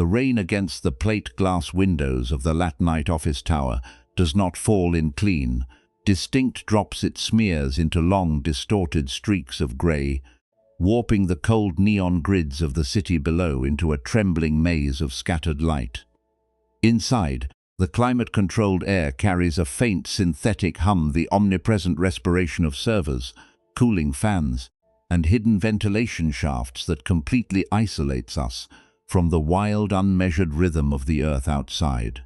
The rain against the plate glass windows of the Latinite office tower does not fall in clean, distinct drops. It smears into long, distorted streaks of grey, warping the cold neon grids of the city below into a trembling maze of scattered light. Inside, the climate-controlled air carries a faint synthetic hum, the omnipresent respiration of servers, cooling fans, and hidden ventilation shafts that completely isolates us from the wild, unmeasured rhythm of the earth outside.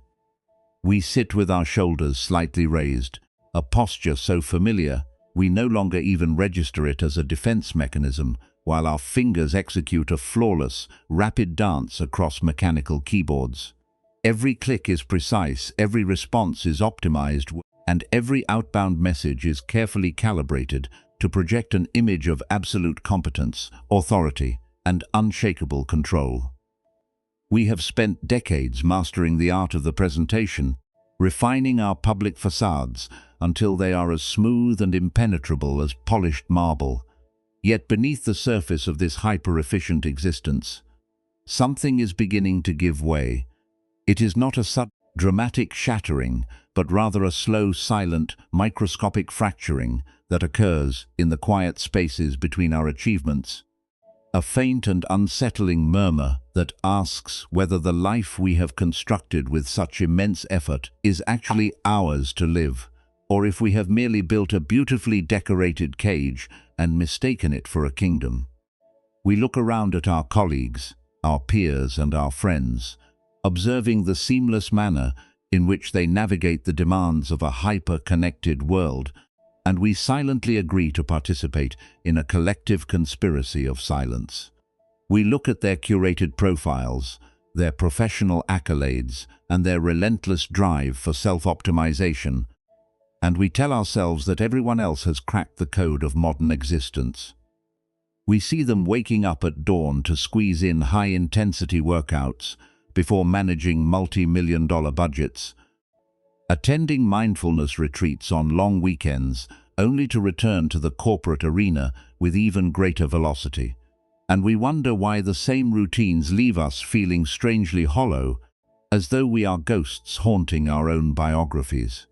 We sit with our shoulders slightly raised, a posture so familiar we no longer even register it as a defense mechanism, while our fingers execute a flawless, rapid dance across mechanical keyboards. Every click is precise, every response is optimized, and every outbound message is carefully calibrated to project an image of absolute competence, authority, and unshakable control. We have spent decades mastering the art of the presentation, refining our public facades until they are as smooth and impenetrable as polished marble. Yet beneath the surface of this hyper-efficient existence, something is beginning to give way. It is not a sudden, dramatic shattering, but rather a slow, silent, microscopic fracturing that occurs in the quiet spaces between our achievements. A faint and unsettling murmur that asks whether the life we have constructed with such immense effort is actually ours to live, or if we have merely built a beautifully decorated cage and mistaken it for a kingdom. We look around at our colleagues, our peers, and our friends, observing the seamless manner in which they navigate the demands of a hyper-connected world, and we silently agree to participate in a collective conspiracy of silence. We look at their curated profiles, their professional accolades, and their relentless drive for self-optimization, and we tell ourselves that everyone else has cracked the code of modern existence. We see them waking up at dawn to squeeze in high-intensity workouts before managing multi-million-dollar budgets, attending mindfulness retreats on long weekends only to return to the corporate arena with even greater velocity. And we wonder why the same routines leave us feeling strangely hollow, as though we are ghosts haunting our own biographies.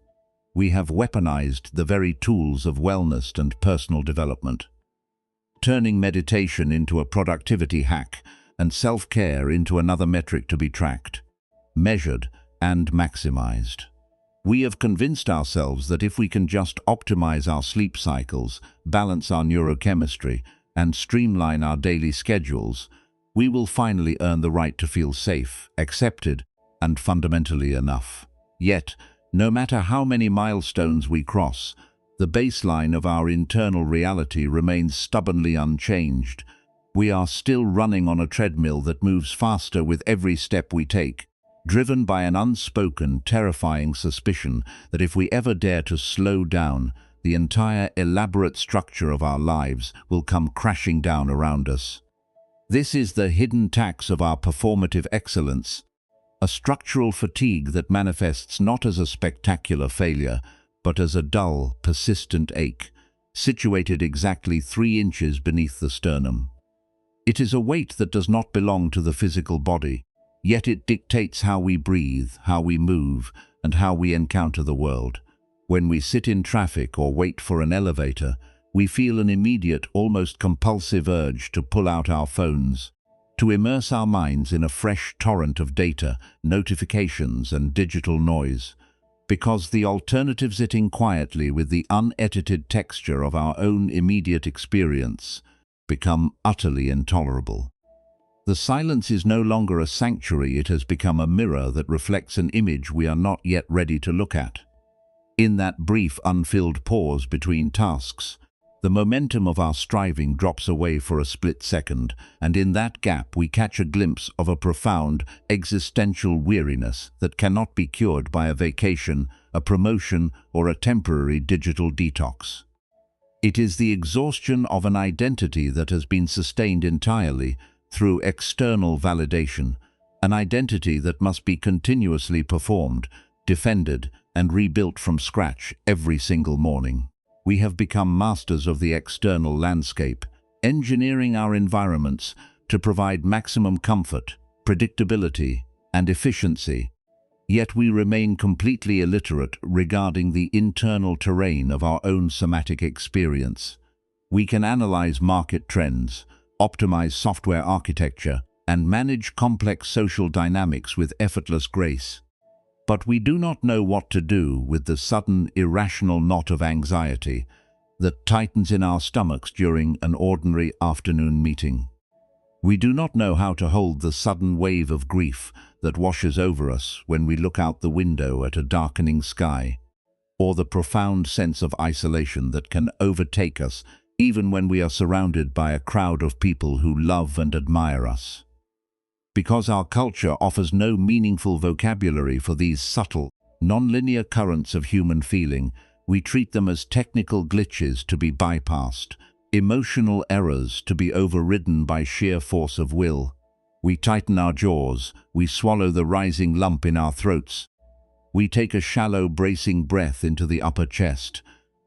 We have weaponized the very tools of wellness and personal development, turning meditation into a productivity hack and self-care into another metric to be tracked, measured, and maximized. We have convinced ourselves that if we can just optimize our sleep cycles, balance our neurochemistry, and streamline our daily schedules, we will finally earn the right to feel safe, accepted, and fundamentally enough. Yet, no matter how many milestones we cross, the baseline of our internal reality remains stubbornly unchanged. We are still running on a treadmill that moves faster with every step we take, driven by an unspoken, terrifying suspicion that if we ever dare to slow down, the entire elaborate structure of our lives will come crashing down around us. This is the hidden tax of our performative excellence, a structural fatigue that manifests not as a spectacular failure, but as a dull, persistent ache, situated exactly 3 inches beneath the sternum. It is a weight that does not belong to the physical body, yet it dictates how we breathe, how we move, and how we encounter the world. When we sit in traffic or wait for an elevator, we feel an immediate, almost compulsive urge to pull out our phones, to immerse our minds in a fresh torrent of data, notifications, and digital noise, because the alternative, sitting quietly with the unedited texture of our own immediate experience, become utterly intolerable. The silence is no longer a sanctuary, it has become a mirror that reflects an image we are not yet ready to look at. In that brief, unfilled pause between tasks, the momentum of our striving drops away for a split second, and in that gap we catch a glimpse of a profound, existential weariness that cannot be cured by a vacation, a promotion, or a temporary digital detox. It is the exhaustion of an identity that has been sustained entirely through external validation, an identity that must be continuously performed, defended, and rebuilt from scratch every single morning. We have become masters of the external landscape, engineering our environments to provide maximum comfort, predictability, and efficiency. Yet we remain completely illiterate regarding the internal terrain of our own somatic experience. We can analyze market trends, optimize software architecture, and manage complex social dynamics with effortless grace. But we do not know what to do with the sudden, irrational knot of anxiety that tightens in our stomachs during an ordinary afternoon meeting. We do not know how to hold the sudden wave of grief that washes over us when we look out the window at a darkening sky, or the profound sense of isolation that can overtake us even when we are surrounded by a crowd of people who love and admire us. Because our culture offers no meaningful vocabulary for these subtle, non-linear currents of human feeling, we treat them as technical glitches to be bypassed, emotional errors to be overridden by sheer force of will. We tighten our jaws, we swallow the rising lump in our throats, we take a shallow, bracing breath into the upper chest,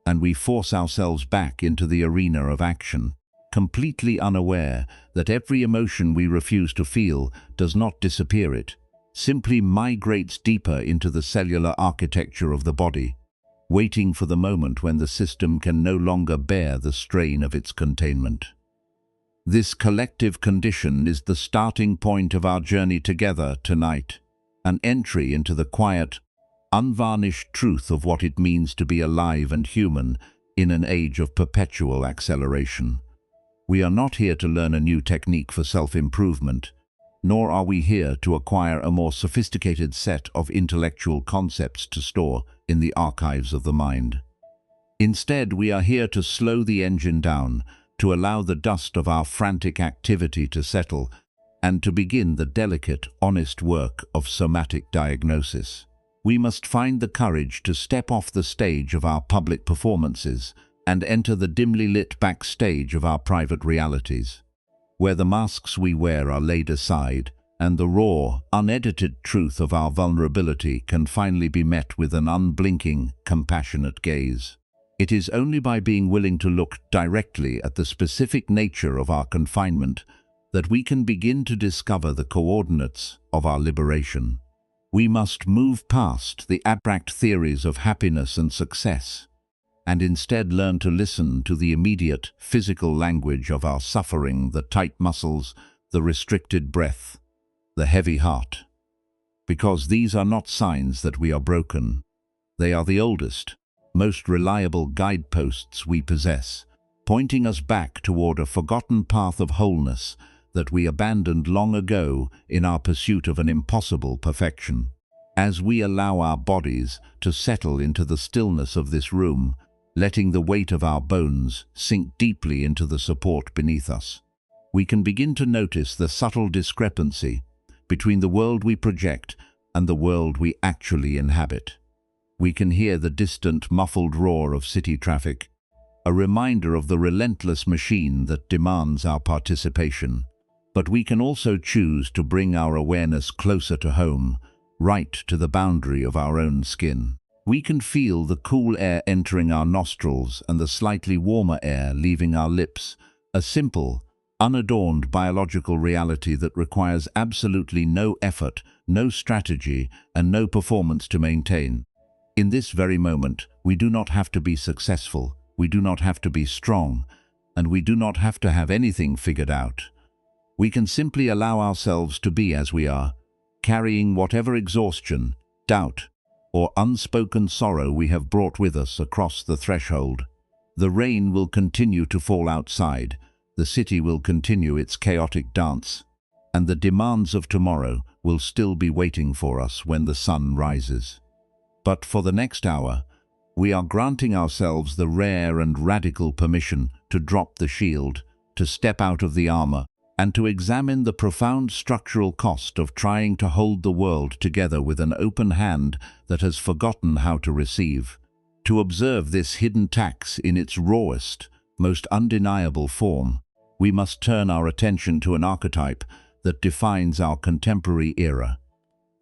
and we force ourselves back into the arena of action, completely unaware that every emotion we refuse to feel does not disappear, it simply migrates deeper into the cellular architecture of the body, waiting for the moment when the system can no longer bear the strain of its containment. This collective condition is the starting point of our journey together tonight, an entry into the quiet, unvarnished truth of what it means to be alive and human in an age of perpetual acceleration. We are not here to learn a new technique for self-improvement, nor are we here to acquire a more sophisticated set of intellectual concepts to store in the archives of the mind. Instead, we are here to slow the engine down, to allow the dust of our frantic activity to settle, and to begin the delicate, honest work of somatic diagnosis. We must find the courage to step off the stage of our public performances and enter the dimly lit backstage of our private realities, where the masks we wear are laid aside and the raw, unedited truth of our vulnerability can finally be met with an unblinking, compassionate gaze. It is only by being willing to look directly at the specific nature of our confinement that we can begin to discover the coordinates of our liberation. We must move past the abstract theories of happiness and success, and instead learn to listen to the immediate physical language of our suffering, the tight muscles, the restricted breath, the heavy heart. Because these are not signs that we are broken. They are the oldest, most reliable guideposts we possess, pointing us back toward a forgotten path of wholeness that we abandoned long ago in our pursuit of an impossible perfection. As we allow our bodies to settle into the stillness of this room, letting the weight of our bones sink deeply into the support beneath us, we can begin to notice the subtle discrepancy between the world we project and the world we actually inhabit. We can hear the distant, muffled roar of city traffic, a reminder of the relentless machine that demands our participation. But we can also choose to bring our awareness closer to home, right to the boundary of our own skin. We can feel the cool air entering our nostrils and the slightly warmer air leaving our lips, a simple, unadorned biological reality that requires absolutely no effort, no strategy, and no performance to maintain. In this very moment, we do not have to be successful, we do not have to be strong, and we do not have to have anything figured out. We can simply allow ourselves to be as we are, carrying whatever exhaustion, doubt, or unspoken sorrow we have brought with us across the threshold. The rain will continue to fall outside, the city will continue its chaotic dance, and the demands of tomorrow will still be waiting for us when the sun rises. But for the next hour, we are granting ourselves the rare and radical permission to drop the shield, to step out of the armor, and to examine the profound structural cost of trying to hold the world together with an open hand that has forgotten how to receive. To observe this hidden tax in its rawest, most undeniable form, we must turn our attention to an archetype that defines our contemporary era: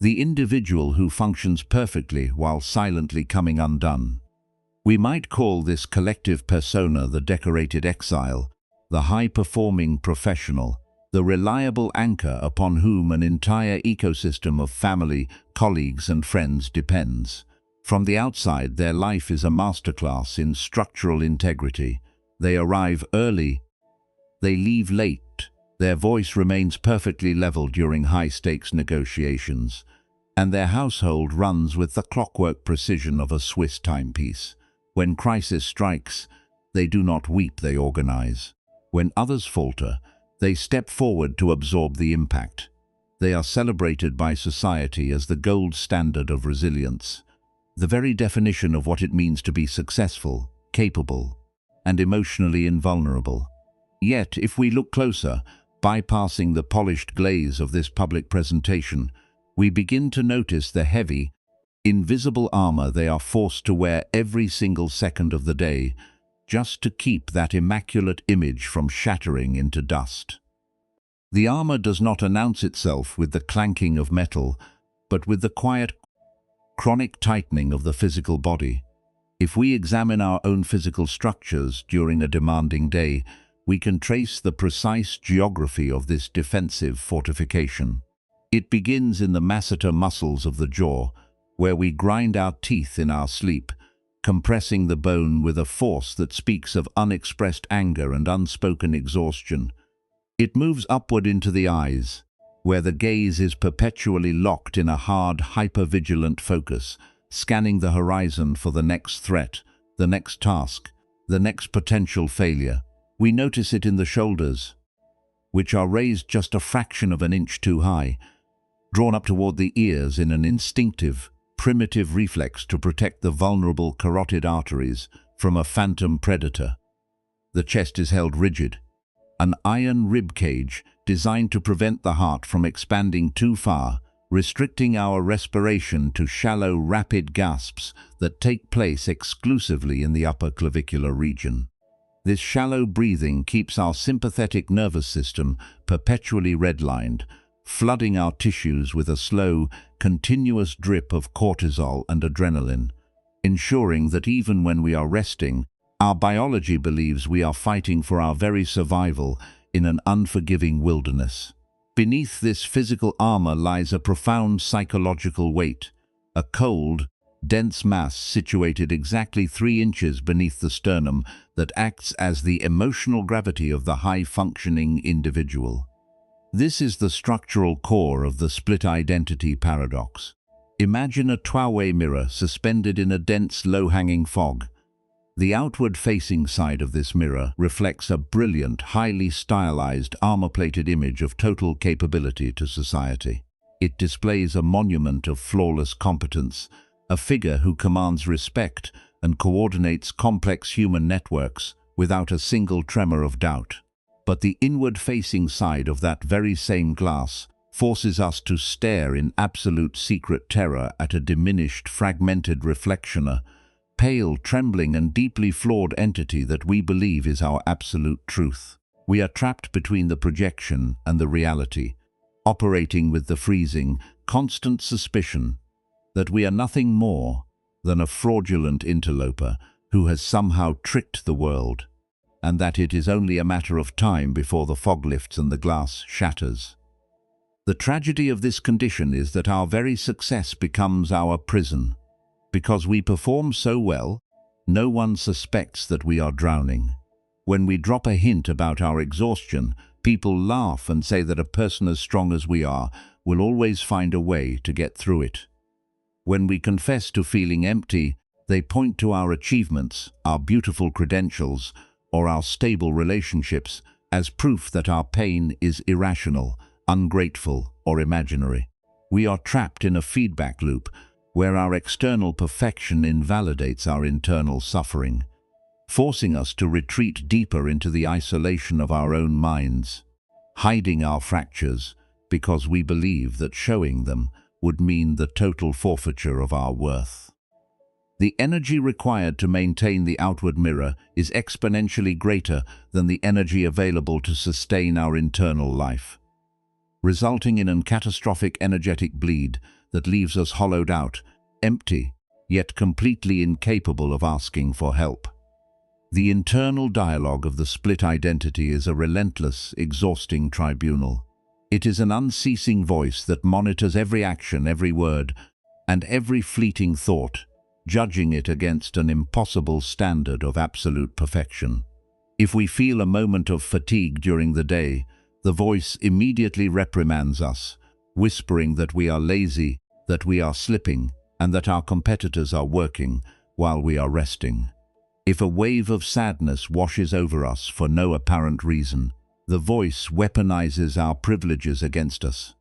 the individual who functions perfectly while silently coming undone. We might call this collective persona the decorated exile, the high-performing professional, the reliable anchor upon whom an entire ecosystem of family, colleagues and friends depends. From the outside, their life is a masterclass in structural integrity. They arrive early, they leave late, their voice remains perfectly level during high-stakes negotiations, and their household runs with the clockwork precision of a Swiss timepiece. When crisis strikes, they do not weep, they organize. When others falter, they step forward to absorb the impact. They are celebrated by society as the gold standard of resilience, the very definition of what it means to be successful, capable, and emotionally invulnerable. Yet, if we look closer, bypassing the polished glaze of this public presentation, we begin to notice the heavy, invisible armor they are forced to wear every single second of the day, just to keep that immaculate image from shattering into dust. The armor does not announce itself with the clanking of metal, but with the quiet, chronic tightening of the physical body. If we examine our own physical structures during a demanding day, we can trace the precise geography of this defensive fortification. It begins in the masseter muscles of the jaw, where we grind our teeth in our sleep, compressing the bone with a force that speaks of unexpressed anger and unspoken exhaustion. It moves upward into the eyes, where the gaze is perpetually locked in a hard, hyper-vigilant focus, scanning the horizon for the next threat, the next task, the next potential failure. We notice it in the shoulders, which are raised just a fraction of an inch too high, drawn up toward the ears in an instinctive, primitive reflex to protect the vulnerable carotid arteries from a phantom predator. The chest is held rigid, an iron rib cage designed to prevent the heart from expanding too far, restricting our respiration to shallow, rapid gasps that take place exclusively in the upper clavicular region. This shallow breathing keeps our sympathetic nervous system perpetually redlined, flooding our tissues with a slow, continuous drip of cortisol and adrenaline, ensuring that even when we are resting, our biology believes we are fighting for our very survival in an unforgiving wilderness. Beneath this physical armor lies a profound psychological weight, a cold, dense mass situated exactly 3 inches beneath the sternum that acts as the emotional gravity of the high-functioning individual. This is the structural core of the split identity paradox. Imagine a two-way mirror suspended in a dense, low-hanging fog. The outward-facing side of this mirror reflects a brilliant, highly stylized, armor-plated image of total capability to society. It displays a monument of flawless competence, a figure who commands respect and coordinates complex human networks without a single tremor of doubt. But the inward-facing side of that very same glass forces us to stare in absolute secret terror at a diminished, fragmented reflection, a pale, trembling and deeply flawed entity that we believe is our absolute truth. We are trapped between the projection and the reality, operating with the freezing, constant suspicion that we are nothing more than a fraudulent interloper who has somehow tricked the world, and that it is only a matter of time before the fog lifts and the glass shatters. The tragedy of this condition is that our very success becomes our prison. Because we perform so well, no one suspects that we are drowning. When we drop a hint about our exhaustion, people laugh and say that a person as strong as we are will always find a way to get through it. When we confess to feeling empty, they point to our achievements, our beautiful credentials, or our stable relationships as proof that our pain is irrational, ungrateful, or imaginary. We are trapped in a feedback loop where our external perfection invalidates our internal suffering, forcing us to retreat deeper into the isolation of our own minds, hiding our fractures because we believe that showing them would mean the total forfeiture of our worth. The energy required to maintain the outward mirror is exponentially greater than the energy available to sustain our internal life, resulting in a catastrophic energetic bleed that leaves us hollowed out, empty, yet completely incapable of asking for help. The internal dialogue of the split identity is a relentless, exhausting tribunal. It is an unceasing voice that monitors every action, every word, and every fleeting thought, judging it against an impossible standard of absolute perfection. If we feel a moment of fatigue during the day, the voice immediately reprimands us, whispering that we are lazy, that we are slipping, and that our competitors are working while we are resting. If a wave of sadness washes over us for no apparent reason, the voice weaponizes our privileges against us,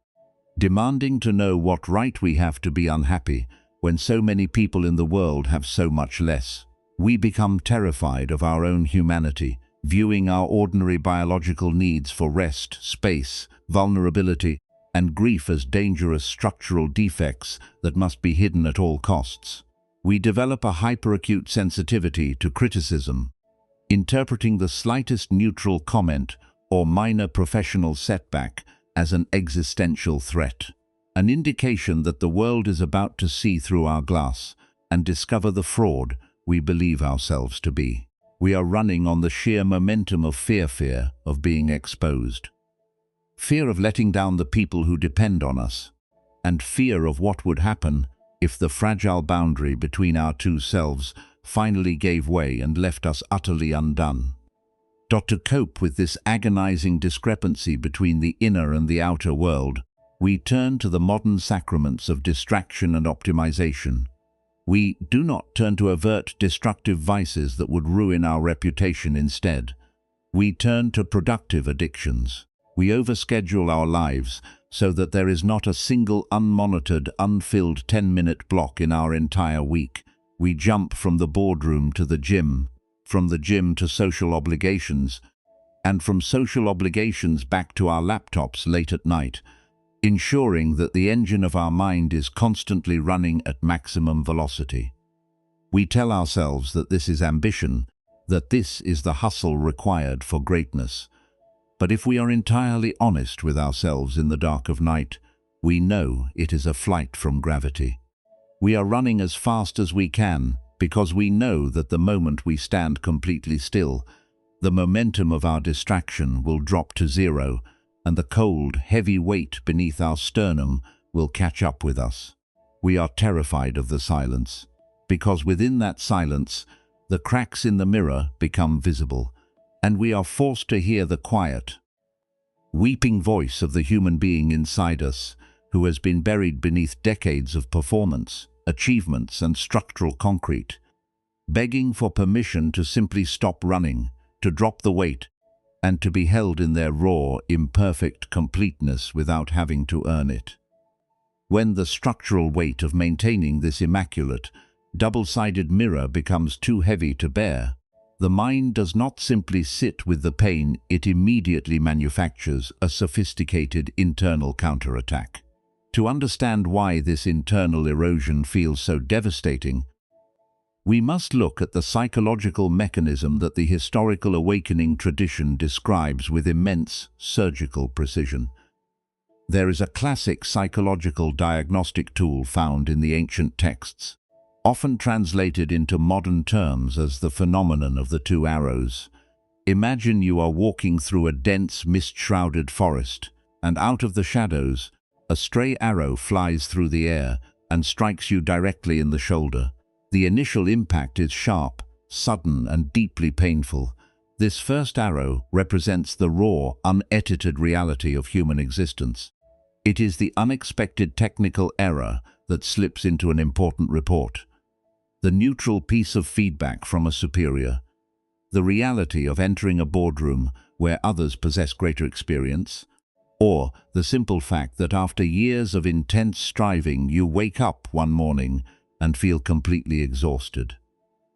demanding to know what right we have to be unhappy when so many people in the world have so much less. We become terrified of our own humanity, viewing our ordinary biological needs for rest, space, vulnerability, and grief as dangerous structural defects that must be hidden at all costs. We develop a hyperacute sensitivity to criticism, interpreting the slightest neutral comment or minor professional setback as an existential threat, an indication that the world is about to see through our glass and discover the fraud we believe ourselves to be. We are running on the sheer momentum of fear of being exposed. Fear of letting down the people who depend on us, and fear of what would happen if the fragile boundary between our two selves finally gave way and left us utterly undone. To cope with this agonizing discrepancy between the inner and the outer world, we turn to the modern sacraments of distraction and optimization. We do not turn to avert destructive vices that would ruin our reputation instead. We turn to productive addictions. We overschedule our lives so that there is not a single unmonitored, unfilled 10-minute block in our entire week. We jump from the boardroom to the gym, from the gym to social obligations, and from social obligations back to our laptops late at night, ensuring that the engine of our mind is constantly running at maximum velocity. We tell ourselves that this is ambition, that this is the hustle required for greatness. But if we are entirely honest with ourselves in the dark of night, we know it is a flight from gravity. We are running as fast as we can because we know that the moment we stand completely still, the momentum of our distraction will drop to zero, and the cold, heavy weight beneath our sternum will catch up with us. We are terrified of the silence, because within that silence, the cracks in the mirror become visible, and we are forced to hear the quiet, weeping voice of the human being inside us, who has been buried beneath decades of performance, achievements, and structural concrete, begging for permission to simply stop running, to drop the weight, and to be held in their raw, imperfect completeness without having to earn it. When the structural weight of maintaining this immaculate, double-sided mirror becomes too heavy to bear, the mind does not simply sit with the pain, it immediately manufactures a sophisticated internal counterattack. To understand why this internal erosion feels so devastating, we must look at the psychological mechanism that the historical awakening tradition describes with immense surgical precision. There is a classic psychological diagnostic tool found in the ancient texts, often translated into modern terms as the phenomenon of the two arrows. Imagine you are walking through a dense, mist-shrouded forest, and out of the shadows, a stray arrow flies through the air and strikes you directly in the shoulder. The initial impact is sharp, sudden, and deeply painful. This first arrow represents the raw, unedited reality of human existence. It is the unexpected technical error that slips into an important report, the neutral piece of feedback from a superior, the reality of entering a boardroom where others possess greater experience, or the simple fact that after years of intense striving you wake up one morning and feel completely exhausted.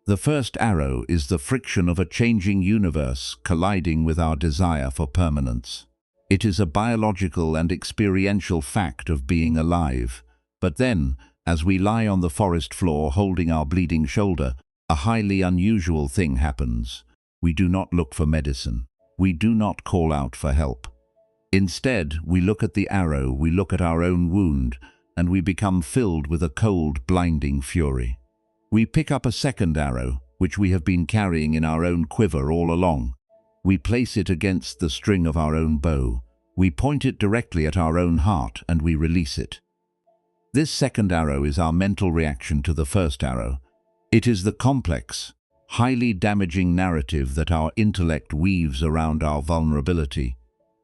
The first arrow is the friction of a changing universe colliding with our desire for permanence. It is a biological and experiential fact of being alive. But then, as we lie on the forest floor holding our bleeding shoulder, a highly unusual thing happens. We do not look for medicine. We do not call out for help. Instead, we look at the arrow, we look at our own wound, and we become filled with a cold, blinding fury. We pick up a second arrow, which we have been carrying in our own quiver all along. We place it against the string of our own bow. We point it directly at our own heart and we release it. This second arrow is our mental reaction to the first arrow. It is the complex, highly damaging narrative that our intellect weaves around our vulnerability.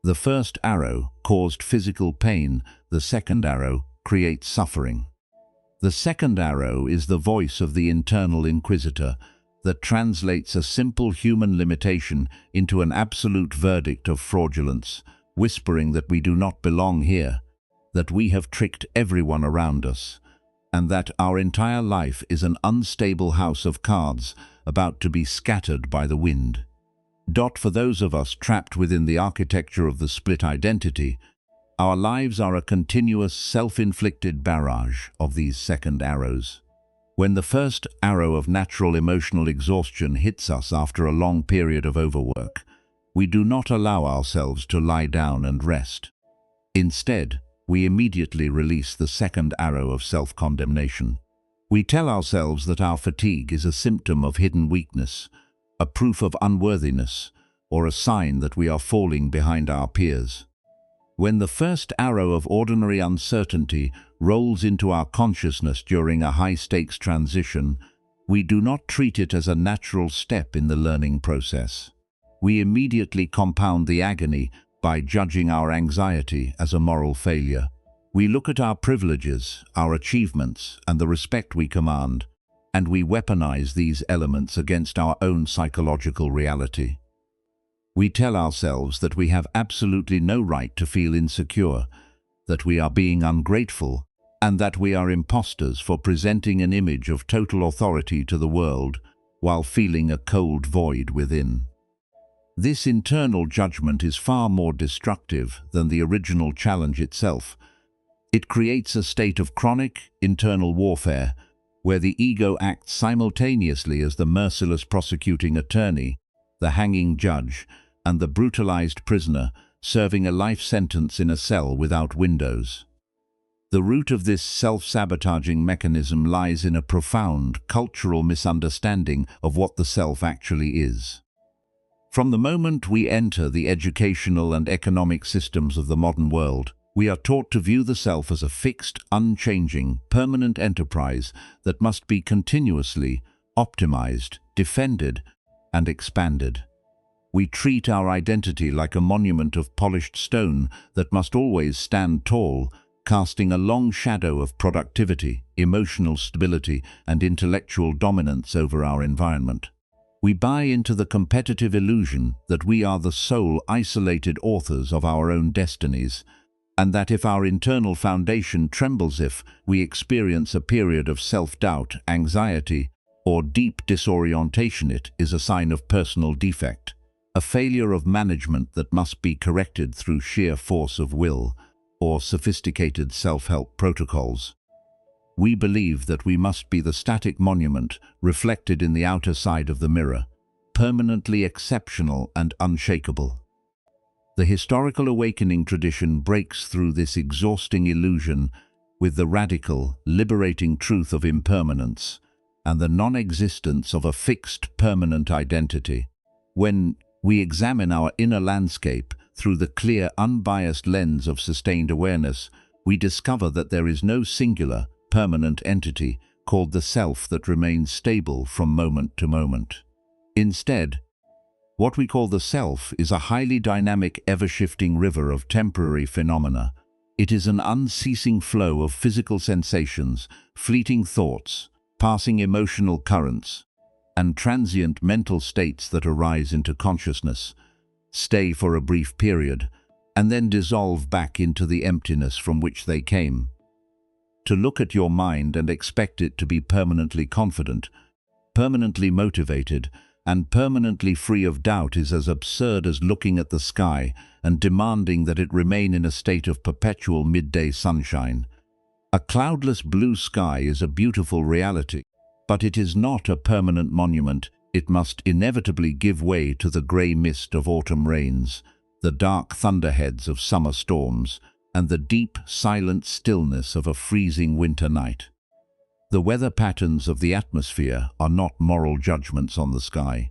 The first arrow caused physical pain, the second arrow creates suffering. The second arrow is the voice of the internal inquisitor that translates a simple human limitation into an absolute verdict of fraudulence, whispering that we do not belong here, that we have tricked everyone around us, and that our entire life is an unstable house of cards about to be scattered by the wind. For those of us trapped within the architecture of the split identity, our lives are a continuous self-inflicted barrage of these second arrows. When the first arrow of natural emotional exhaustion hits us after a long period of overwork, we do not allow ourselves to lie down and rest. Instead, we immediately release the second arrow of self-condemnation. We tell ourselves that our fatigue is a symptom of hidden weakness, a proof of unworthiness, or a sign that we are falling behind our peers. When the first arrow of ordinary uncertainty rolls into our consciousness during a high-stakes transition, we do not treat it as a natural step in the learning process. We immediately compound the agony by judging our anxiety as a moral failure. We look at our privileges, our achievements, and the respect we command, and we weaponize these elements against our own psychological reality. We tell ourselves that we have absolutely no right to feel insecure, that we are being ungrateful, and that we are imposters for presenting an image of total authority to the world while feeling a cold void within. This internal judgment is far more destructive than the original challenge itself. It creates a state of chronic internal warfare where the ego acts simultaneously as the merciless prosecuting attorney, the hanging judge, and the brutalized prisoner serving a life sentence in a cell without windows. The root of this self-sabotaging mechanism lies in a profound cultural misunderstanding of what the self actually is. From the moment we enter the educational and economic systems of the modern world, we are taught to view the self as a fixed, unchanging, permanent enterprise that must be continuously optimized, defended, and expanded. We treat our identity like a monument of polished stone that must always stand tall, casting a long shadow of productivity, emotional stability, and intellectual dominance over our environment. We buy into the competitive illusion that we are the sole isolated authors of our own destinies, and that if our internal foundation trembles, if we experience a period of self-doubt, anxiety, or deep disorientation, it is a sign of personal defect, a failure of management that must be corrected through sheer force of will or sophisticated self-help protocols. We believe that we must be the static monument reflected in the outer side of the mirror, permanently exceptional and unshakable. The historical awakening tradition breaks through this exhausting illusion with the radical, liberating truth of impermanence and the non-existence of a fixed, permanent identity. When we examine our inner landscape through the clear, unbiased lens of sustained awareness, we discover that there is no singular, permanent entity called the self that remains stable from moment to moment. Instead, what we call the self is a highly dynamic, ever-shifting river of temporary phenomena. It is an unceasing flow of physical sensations, fleeting thoughts, passing emotional currents, and transient mental states that arise into consciousness, stay for a brief period, and then dissolve back into the emptiness from which they came. To look at your mind and expect it to be permanently confident, permanently motivated, and permanently free of doubt is as absurd as looking at the sky and demanding that it remain in a state of perpetual midday sunshine. A cloudless blue sky is a beautiful reality, but it is not a permanent monument. It must inevitably give way to the grey mist of autumn rains, the dark thunderheads of summer storms, and the deep, silent stillness of a freezing winter night. The weather patterns of the atmosphere are not moral judgments on the sky.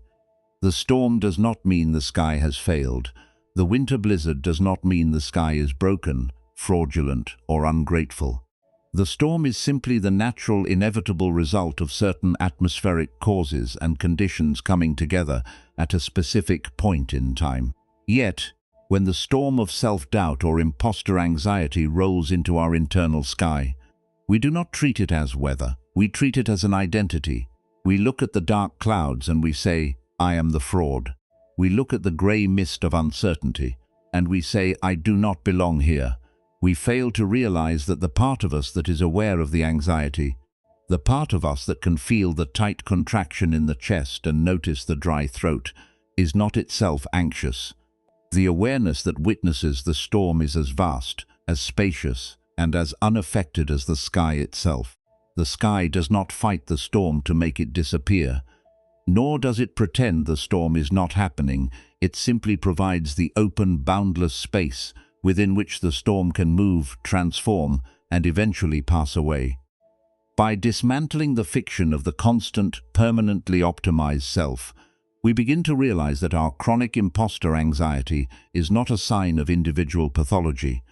The storm does not mean the sky has failed. The winter blizzard does not mean the sky is broken, fraudulent, or ungrateful. The storm is simply the natural, inevitable result of certain atmospheric causes and conditions coming together at a specific point in time. Yet, when the storm of self-doubt or imposter anxiety rolls into our internal sky, we do not treat it as weather. We treat it as an identity. We look at the dark clouds and we say, "I am the fraud." We look at the grey mist of uncertainty and we say, "I do not belong here." We fail to realize that the part of us that is aware of the anxiety, the part of us that can feel the tight contraction in the chest and notice the dry throat, is not itself anxious. The awareness that witnesses the storm is as vast, as spacious, and as unaffected as the sky itself. The sky does not fight the storm to make it disappear, nor does it pretend the storm is not happening. It simply provides the open, boundless space within which the storm can move, transform, and eventually pass away. By dismantling the fiction of the constant, permanently optimized self, we begin to realize that our chronic imposter anxiety is not a sign of individual pathology,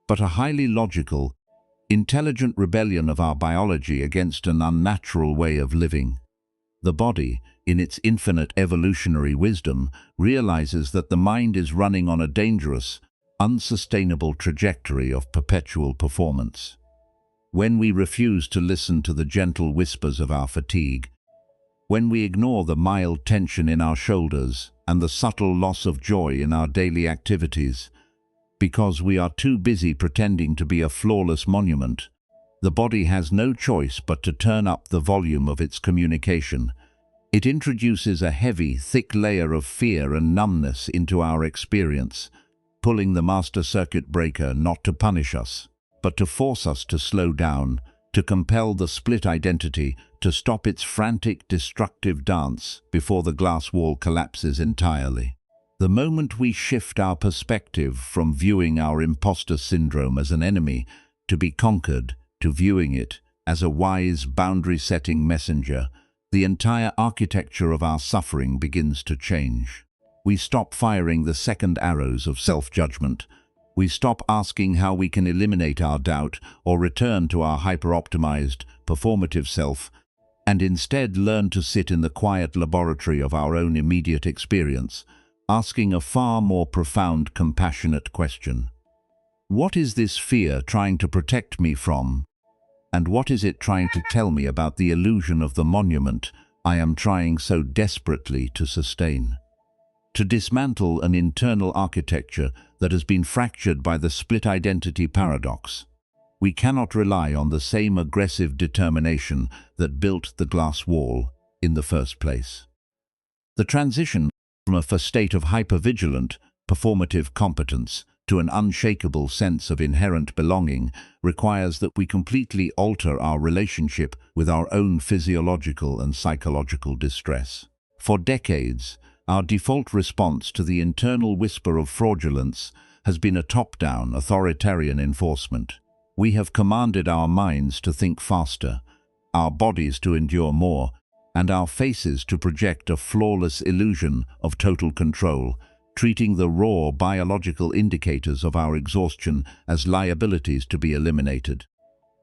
but a highly logical, intelligent rebellion of our biology against an unnatural way of living. The body, in its infinite evolutionary wisdom, realizes that the mind is running on a dangerous, unsustainable trajectory of perpetual performance. When we refuse to listen to the gentle whispers of our fatigue, when we ignore the mild tension in our shoulders and the subtle loss of joy in our daily activities, because we are too busy pretending to be a flawless monument, the body has no choice but to turn up the volume of its communication. It introduces a heavy, thick layer of fear and numbness into our experience, pulling the master circuit breaker not to punish us, but to force us to slow down, to compel the split identity to stop its frantic, destructive dance before the glass wall collapses entirely. The moment we shift our perspective from viewing our imposter syndrome as an enemy to be conquered, to viewing it as a wise, boundary-setting messenger, the entire architecture of our suffering begins to change. We stop firing the second arrows of self-judgment. We stop asking how we can eliminate our doubt or return to our hyper-optimized, performative self, and instead learn to sit in the quiet laboratory of our own immediate experience, asking a far more profound, compassionate question. What is this fear trying to protect me from? And what is it trying to tell me about the illusion of the monument I am trying so desperately to sustain? To dismantle an internal architecture that has been fractured by the split identity paradox, we cannot rely on the same aggressive determination that built the glass wall in the first place. The transition from a state of hypervigilant, performative competence to an unshakable sense of inherent belonging requires that we completely alter our relationship with our own physiological and psychological distress. For decades, our default response to the internal whisper of fraudulence has been a top-down, authoritarian enforcement. We have commanded our minds to think faster, our bodies to endure more, and our faces to project a flawless illusion of total control, treating the raw biological indicators of our exhaustion as liabilities to be eliminated.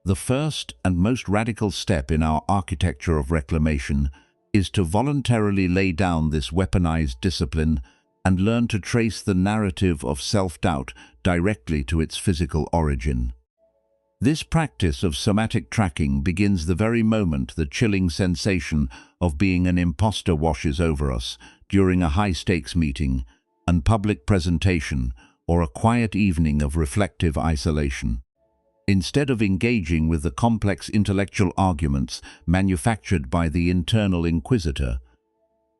The first and most radical step in our architecture of reclamation is to voluntarily lay down this weaponized discipline and learn to trace the narrative of self-doubt directly to its physical origin. This practice of somatic tracking begins the very moment the chilling sensation of being an imposter washes over us during a high-stakes meeting, a public presentation, or a quiet evening of reflective isolation. Instead of engaging with the complex intellectual arguments manufactured by the internal inquisitor,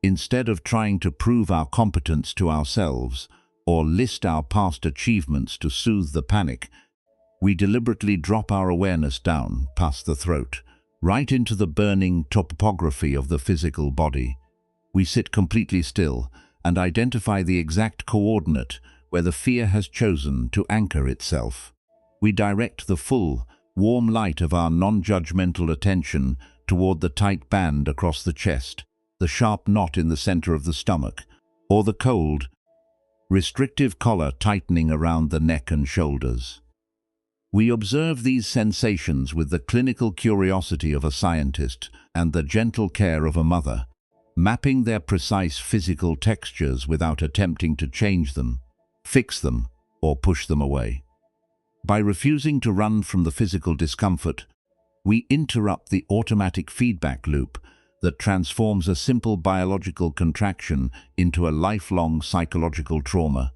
instead of trying to prove our competence to ourselves or list our past achievements to soothe the panic, we deliberately drop our awareness down past the throat, right into the burning topography of the physical body. We sit completely still and identify the exact coordinate where the fear has chosen to anchor itself. We direct the full, warm light of our non-judgmental attention toward the tight band across the chest, the sharp knot in the center of the stomach, or the cold, restrictive collar tightening around the neck and shoulders. We observe these sensations with the clinical curiosity of a scientist and the gentle care of a mother, mapping their precise physical textures without attempting to change them, fix them, or push them away. By refusing to run from the physical discomfort, we interrupt the automatic feedback loop that transforms a simple biological contraction into a lifelong psychological trauma.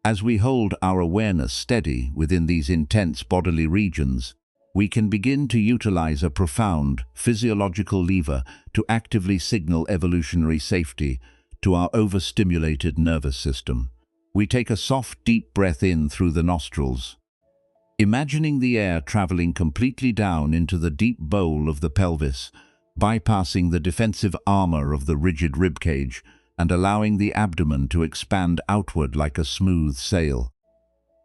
As we hold our awareness steady within these intense bodily regions, we can begin to utilize a profound physiological lever to actively signal evolutionary safety to our overstimulated nervous system. We take a soft, deep breath in through the nostrils, imagining the air traveling completely down into the deep bowl of the pelvis, bypassing the defensive armor of the rigid ribcage and allowing the abdomen to expand outward like a smooth sail.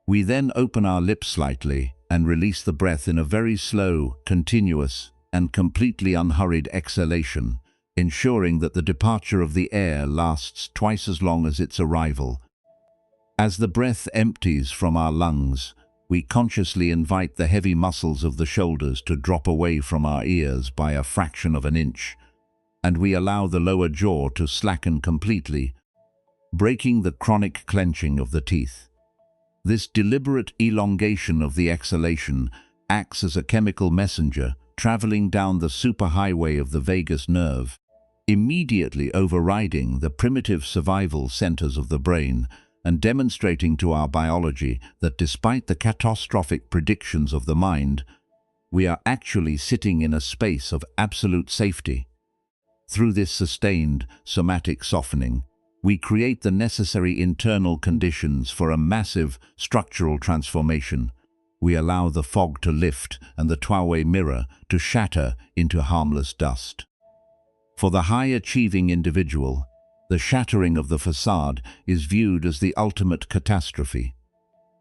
We then open our lips slightly and release the breath in a very slow, continuous, and completely unhurried exhalation, ensuring that the departure of the air lasts twice as long as its arrival. As the breath empties from our lungs, we consciously invite the heavy muscles of the shoulders to drop away from our ears by a fraction of an inch, and we allow the lower jaw to slacken completely, breaking the chronic clenching of the teeth. This deliberate elongation of the exhalation acts as a chemical messenger traveling down the superhighway of the vagus nerve, immediately overriding the primitive survival centers of the brain and demonstrating to our biology that despite the catastrophic predictions of the mind, we are actually sitting in a space of absolute safety. Through this sustained somatic softening, we create the necessary internal conditions for a massive structural transformation. We allow the fog to lift and the two-way mirror to shatter into harmless dust. For the high-achieving individual, the shattering of the facade is viewed as the ultimate catastrophe,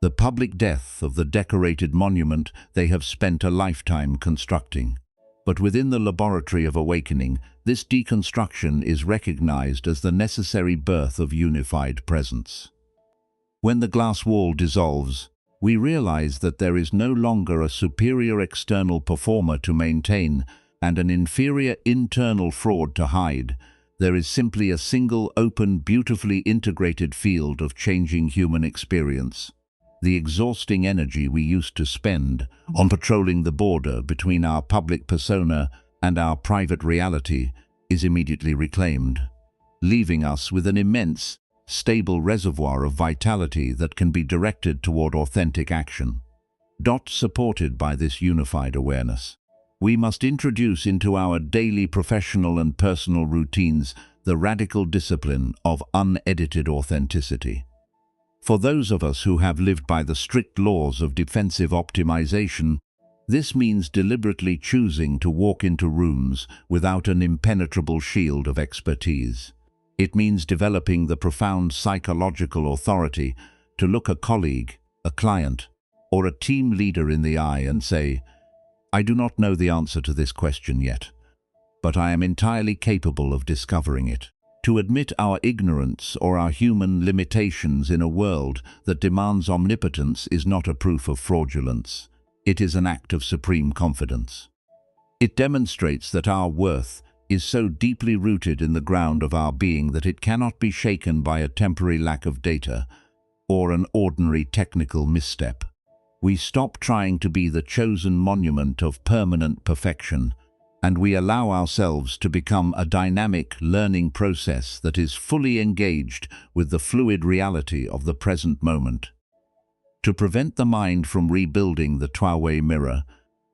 the public death of the decorated monument they have spent a lifetime constructing. But within the laboratory of awakening, this deconstruction is recognized as the necessary birth of unified presence. When the glass wall dissolves, we realize that there is no longer a superior external performer to maintain and an inferior internal fraud to hide. There is simply a single, open, beautifully integrated field of changing human experience. The exhausting energy we used to spend on patrolling the border between our public persona and our private reality is immediately reclaimed, leaving us with an immense, stable reservoir of vitality that can be directed toward authentic action. Supported by this unified awareness, we must introduce into our daily professional and personal routines the radical discipline of unedited authenticity. For those of us who have lived by the strict laws of defensive optimization, this means deliberately choosing to walk into rooms without an impenetrable shield of expertise. It means developing the profound psychological authority to look a colleague, a client, or a team leader in the eye and say, "I do not know the answer to this question yet, but I am entirely capable of discovering it." To admit our ignorance or our human limitations in a world that demands omnipotence is not a proof of fraudulence. It is an act of supreme confidence. It demonstrates that our worth is so deeply rooted in the ground of our being that it cannot be shaken by a temporary lack of data or an ordinary technical misstep. We stop trying to be the chosen monument of permanent perfection, and we allow ourselves to become a dynamic learning process that is fully engaged with the fluid reality of the present moment. To prevent the mind from rebuilding the two-way mirror,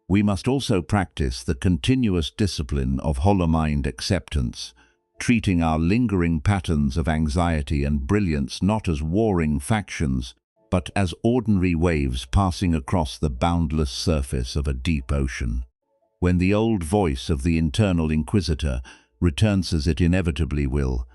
we must also practice the continuous discipline of whole-mind acceptance, treating our lingering patterns of anxiety and brilliance not as warring factions, but as ordinary waves passing across the boundless surface of a deep ocean. When the old voice of the internal inquisitor returns as it inevitably will,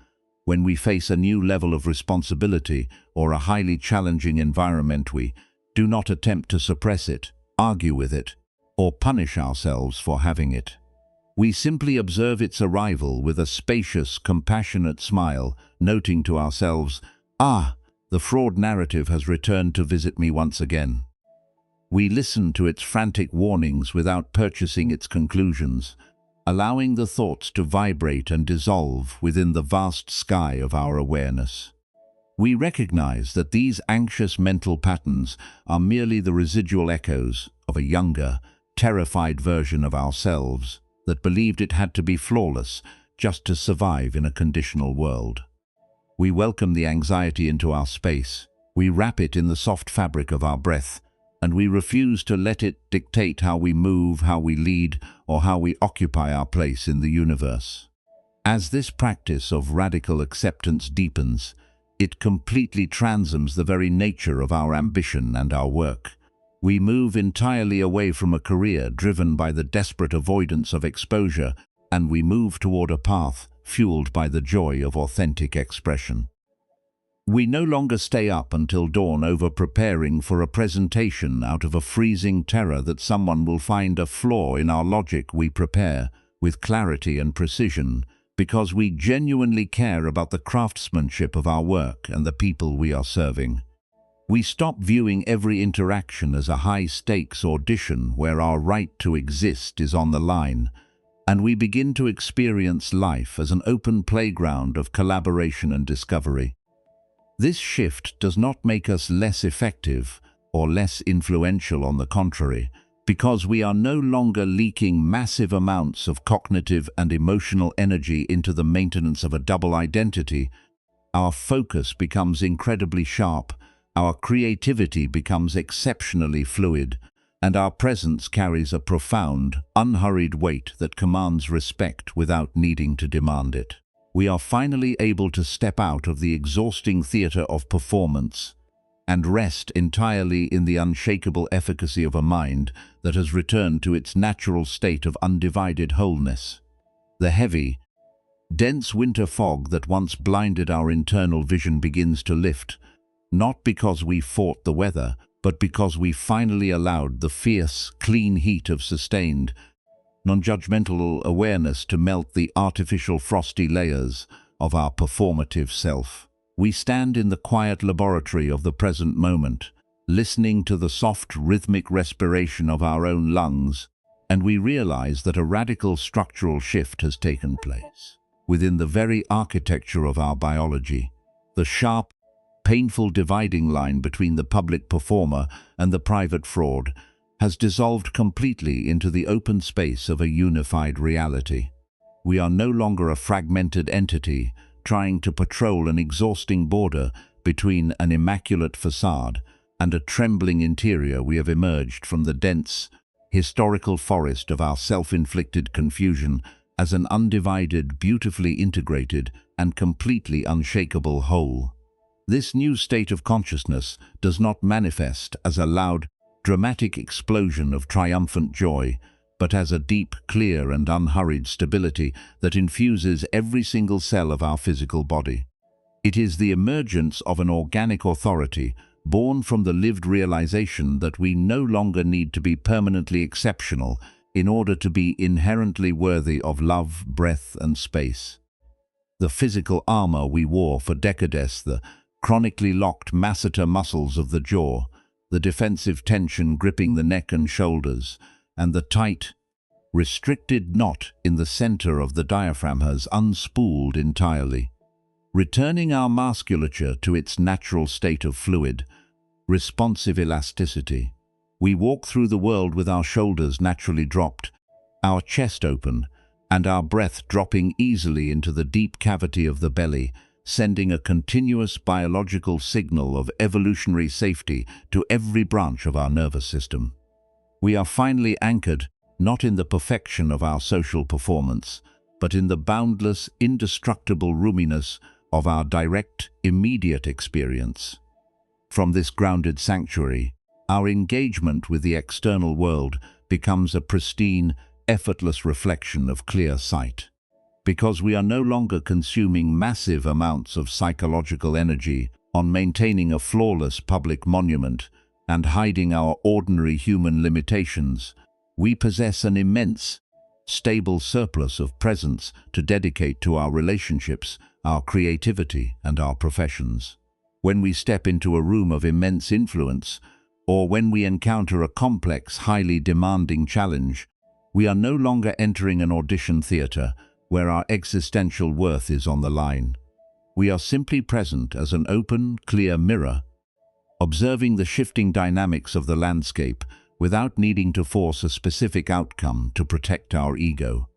when we face a new level of responsibility or a highly challenging environment, we do not attempt to suppress it, argue with it, or punish ourselves for having it. We simply observe its arrival with a spacious, compassionate smile, noting to ourselves, "Ah, the fraud narrative has returned to visit me once again." We listen to its frantic warnings without purchasing its conclusions, allowing the thoughts to vibrate and dissolve within the vast sky of our awareness. We recognize that these anxious mental patterns are merely the residual echoes of a younger, terrified version of ourselves that believed it had to be flawless just to survive in a conditional world. We welcome the anxiety into our space, we wrap it in the soft fabric of our breath, and we refuse to let it dictate how we move, how we lead, or how we occupy our place in the universe. As this practice of radical acceptance deepens, it completely transcends the very nature of our ambition and our work. We move entirely away from a career driven by the desperate avoidance of exposure, and we move toward a path fueled by the joy of authentic expression. We no longer stay up until dawn over-preparing for a presentation out of a freezing terror that someone will find a flaw in our logic. We prepare with clarity and precision because we genuinely care about the craftsmanship of our work and the people we are serving. We stop viewing every interaction as a high-stakes audition where our right to exist is on the line, and we begin to experience life as an open playground of collaboration and discovery. This shift does not make us less effective or less influential. On the contrary, because we are no longer leaking massive amounts of cognitive and emotional energy into the maintenance of a double identity, our focus becomes incredibly sharp, our creativity becomes exceptionally fluid, and our presence carries a profound, unhurried weight that commands respect without needing to demand it. We are finally able to step out of the exhausting theater of performance and rest entirely in the unshakable efficacy of a mind that has returned to its natural state of undivided wholeness. The heavy, dense winter fog that once blinded our internal vision begins to lift, not because we fought the weather, but because we finally allowed the fierce, clean heat of sustained, non-judgmental awareness to melt the artificial frosty layers of our performative self. We stand in the quiet laboratory of the present moment, listening to the soft, rhythmic respiration of our own lungs, and we realize that a radical structural shift has taken place. Within the very architecture of our biology, the sharp, painful dividing line between the public performer and the private fraud has dissolved completely into the open space of a unified reality. We are no longer a fragmented entity trying to patrol an exhausting border between an immaculate facade and a trembling interior. We have emerged from the dense, historical forest of our self-inflicted confusion as an undivided, beautifully integrated, and completely unshakable whole. This new state of consciousness does not manifest as a loud, dramatic explosion of triumphant joy, but as a deep, clear, and unhurried stability that infuses every single cell of our physical body. It is the emergence of an organic authority born from the lived realization that we no longer need to be permanently exceptional in order to be inherently worthy of love, breath, and space. The physical armor we wore for decades, the chronically locked masseter muscles of the jaw, the defensive tension gripping the neck and shoulders, and the tight, restricted knot in the center of the diaphragm has unspooled entirely, returning our musculature to its natural state of fluid, responsive elasticity. We walk through the world with our shoulders naturally dropped, our chest open, and our breath dropping easily into the deep cavity of the belly, sending a continuous biological signal of evolutionary safety to every branch of our nervous system. We are finally anchored not in the perfection of our social performance, but in the boundless, indestructible roominess of our direct, immediate experience. From this grounded sanctuary, our engagement with the external world becomes a pristine, effortless reflection of clear sight. Because we are no longer consuming massive amounts of psychological energy on maintaining a flawless public monument and hiding our ordinary human limitations, We possess an immense, stable surplus of presence to dedicate to our relationships, our creativity, and our professions. When we step into a room of immense influence, or when we encounter a complex, highly demanding challenge, we are no longer entering an audition theater where our existential worth is on the line. We are simply present as an open, clear mirror, observing the shifting dynamics of the landscape without needing to force a specific outcome to protect our ego.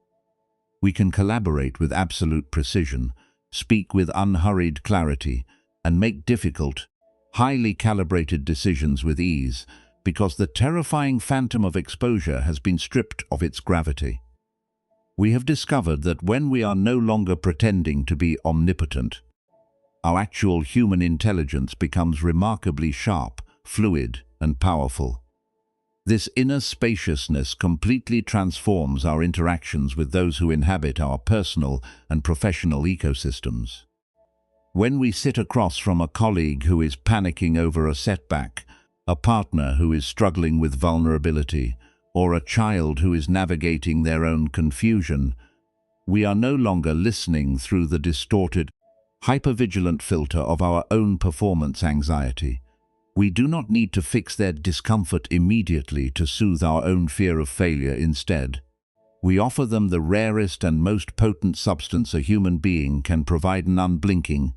We can collaborate with absolute precision, speak with unhurried clarity, and make difficult, highly calibrated decisions with ease, because the terrifying phantom of exposure has been stripped of its gravity. We have discovered that when we are no longer pretending to be omnipotent, our actual human intelligence becomes remarkably sharp, fluid, and powerful. This inner spaciousness completely transforms our interactions with those who inhabit our personal and professional ecosystems. When we sit across from a colleague who is panicking over a setback, a partner who is struggling with vulnerability, or a child who is navigating their own confusion, we are no longer listening through the distorted, hypervigilant filter of our own performance anxiety. We do not need to fix their discomfort immediately to soothe our own fear of failure instead. We offer them the rarest and most potent substance a human being can provide: an unblinking,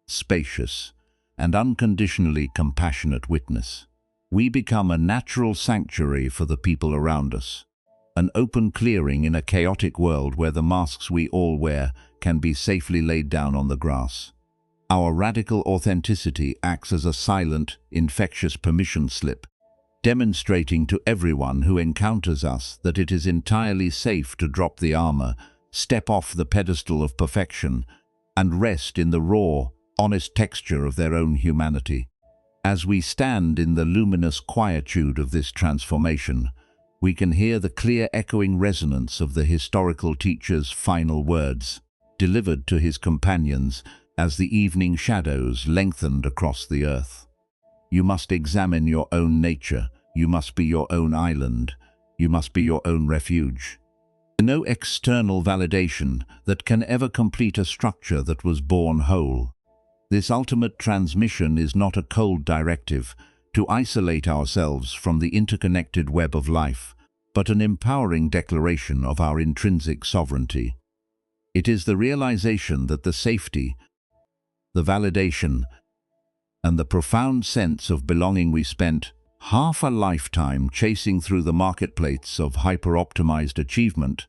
spacious, and unconditionally compassionate witness. We become a natural sanctuary for the people around us, an open clearing in a chaotic world where the masks we all wear can be safely laid down on the grass. Our radical authenticity acts as a silent, infectious permission slip, demonstrating to everyone who encounters us that it is entirely safe to drop the armor, step off the pedestal of perfection, and rest in the raw, honest texture of their own humanity. As we stand in the luminous quietude of this transformation, we can hear the clear echoing resonance of the historical teacher's final words, delivered to his companions as the evening shadows lengthened across the earth. You must examine your own nature. You must be your own island. You must be your own refuge. No external validation that can ever complete a structure that was born whole. This ultimate transmission is not a cold directive to isolate ourselves from the interconnected web of life, but an empowering declaration of our intrinsic sovereignty. It is the realization that the safety, the validation, and the profound sense of belonging we spent half a lifetime chasing through the marketplace of hyper-optimized achievement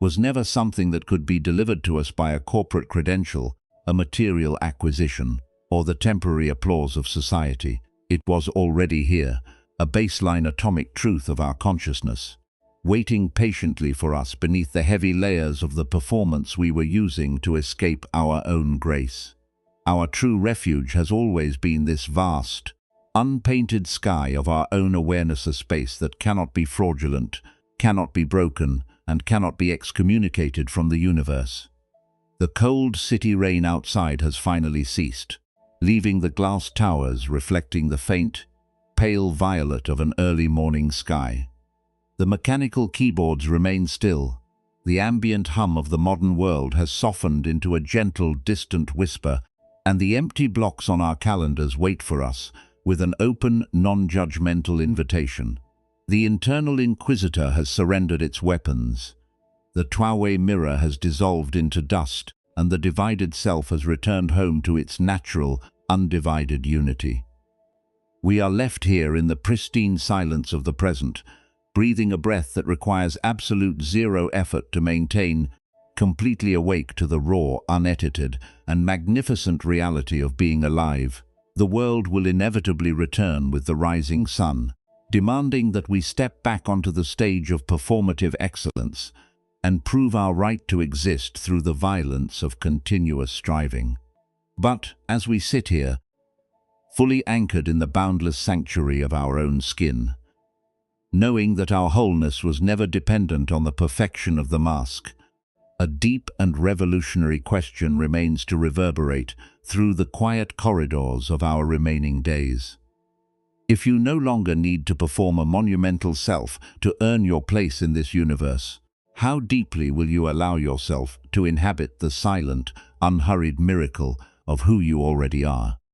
was never something that could be delivered to us by a corporate credential, a material acquisition, or the temporary applause of society. It was already here, a baseline atomic truth of our consciousness, waiting patiently for us beneath the heavy layers of the performance we were using to escape our own grace. Our true refuge has always been this vast, unpainted sky of our own awareness, a space that cannot be fraudulent, cannot be broken, and cannot be excommunicated from the universe. The cold city rain outside has finally ceased, leaving the glass towers reflecting the faint, pale violet of an early morning sky. The mechanical keyboards remain still. The ambient hum of the modern world has softened into a gentle, distant whisper, and the empty blocks on our calendars wait for us with an open, non-judgmental invitation. The internal inquisitor has surrendered its weapons. The two-way mirror has dissolved into dust, and the divided self has returned home to its natural, undivided unity. We are left here in the pristine silence of the present, breathing a breath that requires absolute zero effort to maintain, completely awake to the raw, unedited, and magnificent reality of being alive. The world will inevitably return with the rising sun, demanding that we step back onto the stage of performative excellence and prove our right to exist through the violence of continuous striving. But as we sit here, fully anchored in the boundless sanctuary of our own skin, knowing that our wholeness was never dependent on the perfection of the mask, a deep and revolutionary question remains to reverberate through the quiet corridors of our remaining days. If you no longer need to perform a monumental self to earn your place in this universe, how deeply will you allow yourself to inhabit the silent, unhurried miracle of who you already are?